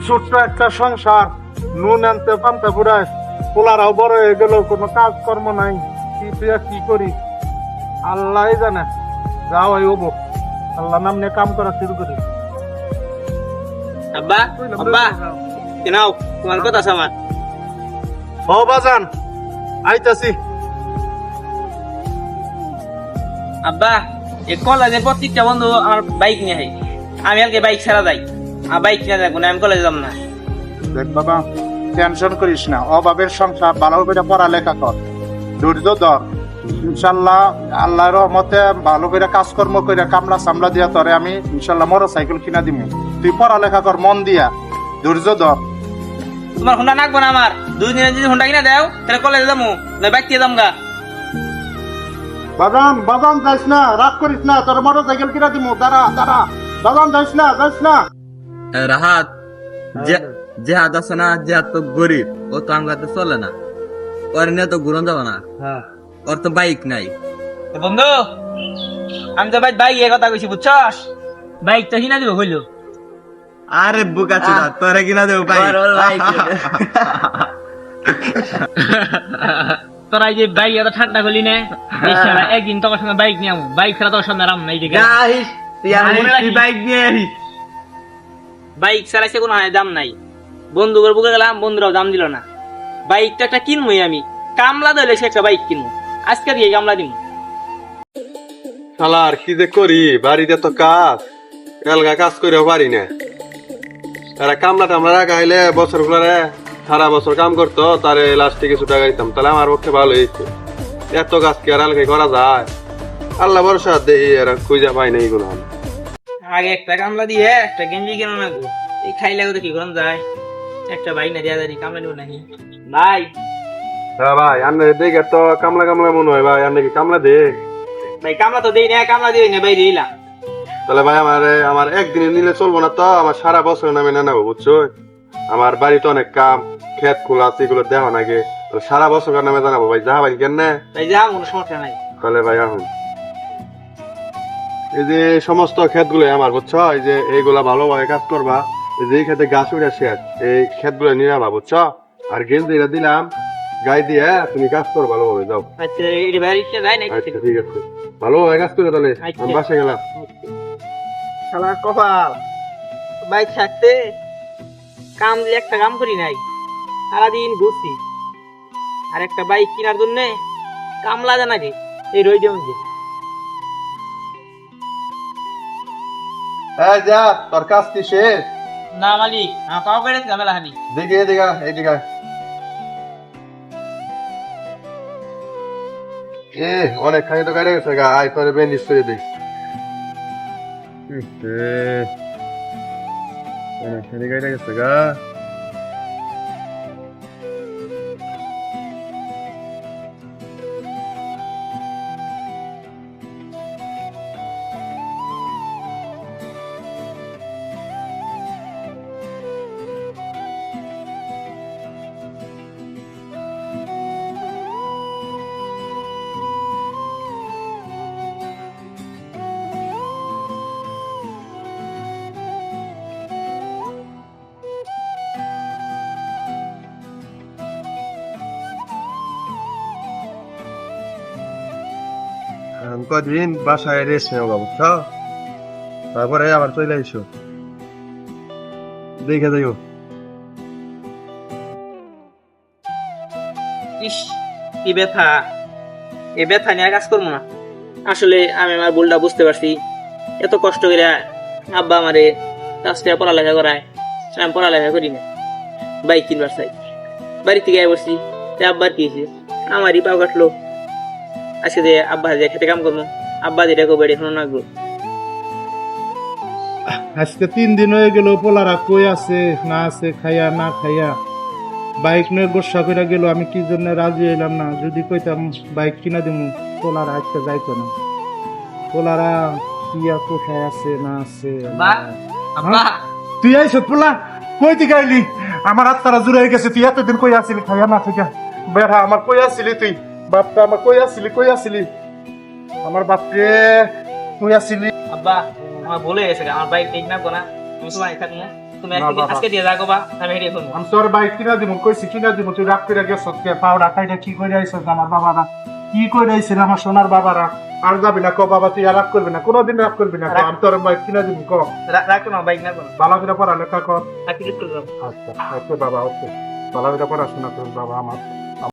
ছোট্ট একটা সংসার, নুন আনতে পান্তা পুরায়, পোলারাও বড় হয়ে গেল, কোনো কাজ কর্ম নাই, কি করি আল্লাহ জানে। যাও হবো, আল্লাহ নাম নিয়ে কাম করা শুরু করি। আব্বা আব্বা কেনাও তোমার কথা আছে আমার। ও বাজান, আইতাছি। আব্বা এই কলেজে প্রত্যেকটা বন্ধু আমার বাইক নিয়ে হয়, আমি আজকে বাইক ছাড়া যাই, আর বাইক কিনা যাবো না, আমি কলেজে যাবো না। দেখ বাবা, টেনশন করিস না, অভাবের সংসার, ভালো করে পড়ালেখা কর, ধৈর্য ধর। ইনশাল্লাহ আল্লাহর রহমতে ভালো করে কাজকর্ম করে কামলা সামলা দিয়া তোরে আমি ইনশাল্লাহ মোটর সাইকেল কিনা দিমু। তুই পড়ালেখা কর মন দিয়া, ধৈর্য ধর। তোমার হোন্ডা নাকবো না আমার, 2 দিনের যদি হোন্ডা কিনা দেও তাহলে কলেজে যাবো না, বাইক দিয়ে যাবো গা। বাজান বাজান যাইস না, রাগ করিস না, তোর মোটর সাইকেল কিনা দিমু, দাঁড়া দাঁড়া, বাজান যাইস না যাইস না। রাহাত জেহাদ আছে না, জেহাদ তো গরিব, ও তো আমগাতে চলে না, ওর নিয়ে তো ঘুরন যাবে না, ওর তো বাইক নাই। বন্ধু আমি তো বাইক এ কথা কইছি বুঝছস, বাইক তো কিনা দিব হইলো। আরে বুকা চুদা, তোরে কিনা দেব বাইক। তোরা যে বাইক এত ঠান্ডা করলি না, একদিন তোর সঙ্গে বাইক নিয়ে বাইক ছাড়া তোর সঙ্গে রাম নাই। তুই বাইক নিয়ে আসিস। বাইক চালাইছে কোনো দাম নাই, বন্ধুদের বুকে গেলাম, বন্ধুরাও দাম দিল না। বাইকটা একটা কিনবই আমি, কামলা দিলে সে একটা বাইক কিনবো, আজকে দিয়ে কামলা দিব। শালার কি যে করি, বাড়িতে তো কাজ, এলগা কাজ করেও পারি না। তারা কামলা টামলা রাখা হইলে বছর গুলারে সারা বছর কাম করতো, তারে লাস্টে কিছু টাকা দিতাম, তাহলে আমার পক্ষে ভালো হইতো। এত কাজ কি আর এলগাই করা যায়? আল্লাহ ভরসা দেই, এরা খুঁজা পাই না এইগুলো। আগে একটা কামলা দিয়ে একটা গেঞ্জি কেন না গো, এই খাইলে তো কি করেন যায়, একটা বাইক না দেওয়া যায়, কামলা নিব নাকি ভাই? হ্যাঁ ভাই, আন্নে দেখে তো কামলা কামলা মনে হয় ভাই, আন্নে কি কামলা দেখ? ভাই কামলা তো দেই না, কামলা দিই না ভাই, দিলাম। তাহলে ভাই আমার একদিনে নিলে চলবো না তো, আমার সারা বছর নামে না নেবো, বুঝছো? আমার বাড়িতে অনেক কাম, ক্ষেত খোলা আছে, এগুলো দেওয়া নাকি, সারা বছর নামে জানাবো ভাই। যাহা ভাই কেন না? ভাই যা, কোনো সমস্যা নাই। তাহলে ভাই এখন এই যে সমস্ত ক্ষেত গুলো আমার, বুঝছো? এই যে এইগুলা ভালোভাবে কাজ করবা, এই যে এই ক্ষেতে গাছ উঠে শেষ, এই ক্ষেত গুলো নিয়ে যাবা, বুঝছো? আর গেঞ্জিটা দিলাম, গায়ে দিয়ে তুমি কাজ করো ভালোভাবে, যাও। আচ্ছা এই ভাই ইচ্ছা যায় না? আচ্ছা ঠিক আছে, ভালোভাবে কাজ করে তাহলে আমি বাসায় গেলাম। শালা কপাল, বাইক থাকতে কাম দিয়ে একটা কাম করি নাই, সারাদিন ঘুরছি, আর একটা বাইক কেনার জন্য কামলা যায় নাকি এই রোদে মধ্যে। হ্যাঁ যা, তোর কাজ কি শেষ? না মালিক, আমার পাও করে ঝামেলা হানি। দেখি এদিকে এইদিকে অনেক খানি তো গাড়ি গেছে গা, আয় তোরে বেন্ডিস করে দিই। অনেক খানি গাড়ি গেছে গা। কদিন বাসায় রেস্ট নেবো বুঝছো, তারপরে আবার চলে আইসো, দেখে যাইও। ইস কি ব্যথা, এ ব্যথা নিয়ে কাজ করবো না। আসলে আমি আমার ভুলটা বুঝতে পারছি, এত কষ্ট করে আব্বা আমারে কাজ থেকে পড়ালেখা করায়, আমি পড়ালেখা করি না, বাইক কিনবার চাই। বাড়ি থেকে আয় বসছি, আব্বার কি হয়েছে, আমারই পাও কাটলো। আজকে যে আব্বা যে খেতে কাম করবো, আব্বা যেটা করবো এটা শোনো না গো। আজকে 3 দিন হয়ে গেল, পোলারা কই আছে না আছে, খাইয়া না খাইয়া, বাইক নিয়ে গোসা করে গেল। আমি কি জন্য রাজি হইলাম না, যদি কইতাম বাইক কিনা দিমু, পোলারা আজকে যাইতো না। পোলারা কিয়া কোথায় আছে না আছে। আব্বা তুই আইস পোলা, কই থেকে আইলি? আমার হাতটা জুড়ে হয়ে গেছে। তুই এতদিন কই আসিলি খাইয়া না থেকে? বেড়া আমার কই আসিলি তুই? বাপটা আমার কই আসিলি? আমার বাপরে কই আসিলি? আব্বা আমার ভুলে গেছে, আমার বাইক ঠিক না কোনা, আমি তোমার থাকি না। তুমি না বাবা। আজকে দিয়ে যাগো বা আমি হেঁটে শুনবো আমি তোর বাইক কিনা দিব কইছি কিনা দিব তুই রাগ করে গেছ পাউডা খাইটা কি করে আইছিস আমার বাবারা কি করে আইছিল আমার সোনার বাবারা আর যাবি না ক বাবা তুই আর রাগ করবি না কোনোদিন রাগ করবি না ক, আমি তোর বাইক কিনা দিব ক রাখো না বাইক না করো ভালো করে পড়ালেখা কর আর কিছু করে যাবো আচ্ছা ওকে বাবা ওকে ভালো করে পড়াশোনা কর বাবা আমার